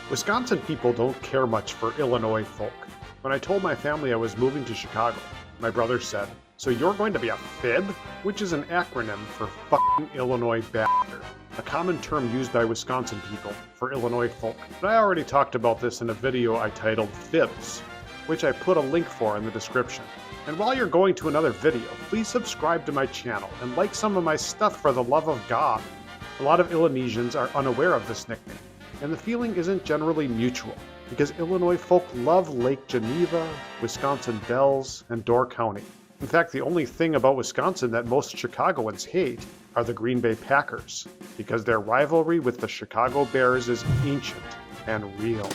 Wisconsin people don't care much for Illinois folk. When I told my family I was moving to Chicago, my brother said, "So you're going to be a FIB?" Which is an acronym for fucking Illinois bastard, a common term used by Wisconsin people for Illinois folk. But I already talked about this in a video I titled FIBs, which I put a link for in the description. And while you're going to another video, please subscribe to my channel and like some of my stuff for the love of God. A lot of Illinoisans are unaware of this nickname, and the feeling isn't generally mutual, because Illinois folk love Lake Geneva, Wisconsin Dells, and Door County. In fact, the only thing about Wisconsin that most Chicagoans hate are the Green Bay Packers, because their rivalry with the Chicago Bears is ancient and real.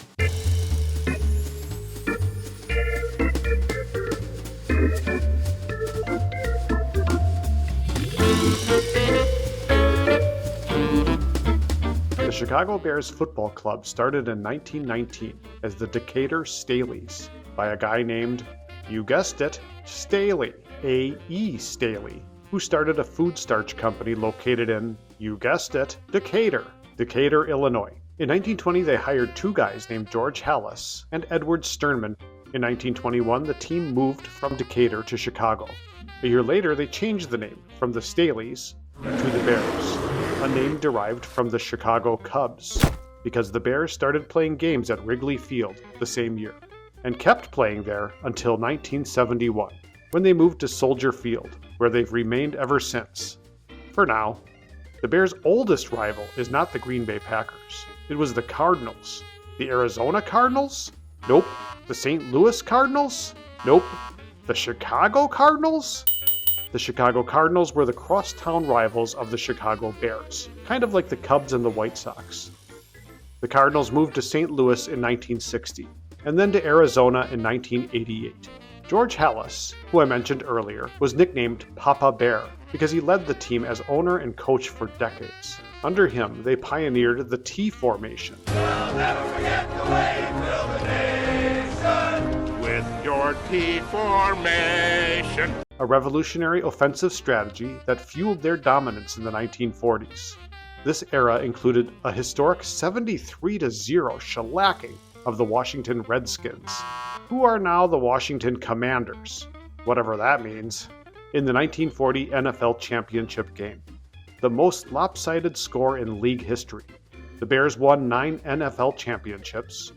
The Chicago Bears Football Club started in 1919 as the Decatur Staleys by a guy named, you guessed it, Staley, A.E. Staley, who started a food starch company located in, you guessed it, Decatur, Illinois. In 1920, they hired two guys named George Halas and Edward Sternman. In 1921, the team moved from Decatur to Chicago. A year later, they changed the name from the Staleys to the Bears, a name derived from the Chicago Cubs, because the Bears started playing games at Wrigley Field the same year, and kept playing there until 1971, when they moved to Soldier Field, where they've remained ever since. For now, the Bears' oldest rival is not the Green Bay Packers. It was the Cardinals. The Arizona Cardinals? Nope. The St. Louis Cardinals? Nope. The Chicago Cardinals? The Chicago Cardinals were the crosstown rivals of the Chicago Bears, kind of like the Cubs and the White Sox. The Cardinals moved to St. Louis in 1960, and then to Arizona in 1988. George Halas, who I mentioned earlier, was nicknamed Papa Bear because he led the team as owner and coach for decades. Under him, they pioneered the T formation. We'll never forget the way you build a nation with your T formation. A revolutionary offensive strategy that fueled their dominance in the 1940s. This era included a historic 73-0 shellacking of the Washington Redskins, who are now the Washington Commanders, whatever that means, in the 1940 NFL Championship game, the most lopsided score in league history. The Bears won 9 NFL championships,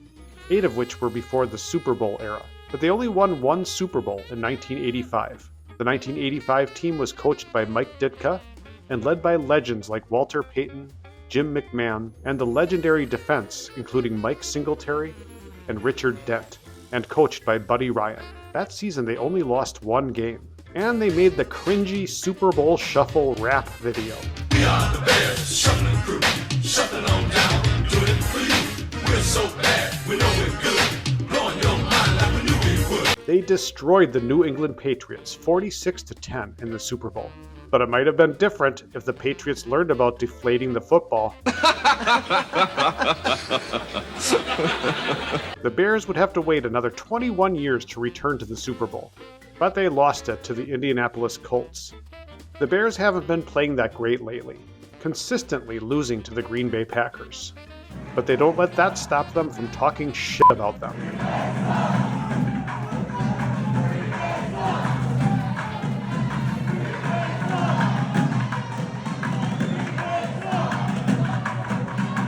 8 of which were before the Super Bowl era, but they only won 1 Super Bowl in 1985. The 1985 team was coached by Mike Ditka and led by legends like Walter Payton, Jim McMahon, and the legendary defense, including Mike Singletary and Richard Dent, and coached by Buddy Ryan. That season, they only lost 1 game, and they made the cringy Super Bowl Shuffle rap video. We are the Bears, shuffling crew, shuffling on down, doing it for you. We're so bad, we know we're good, blowing your mind like we knew we would. They destroyed the New England Patriots 46-10 in the Super Bowl. But it might have been different if the Patriots learned about deflating the football. The Bears would have to wait another 21 years to return to the Super Bowl, but they lost it to the Indianapolis Colts. The Bears haven't been playing that great lately, consistently losing to the Green Bay Packers. But they don't let that stop them from talking shit about them.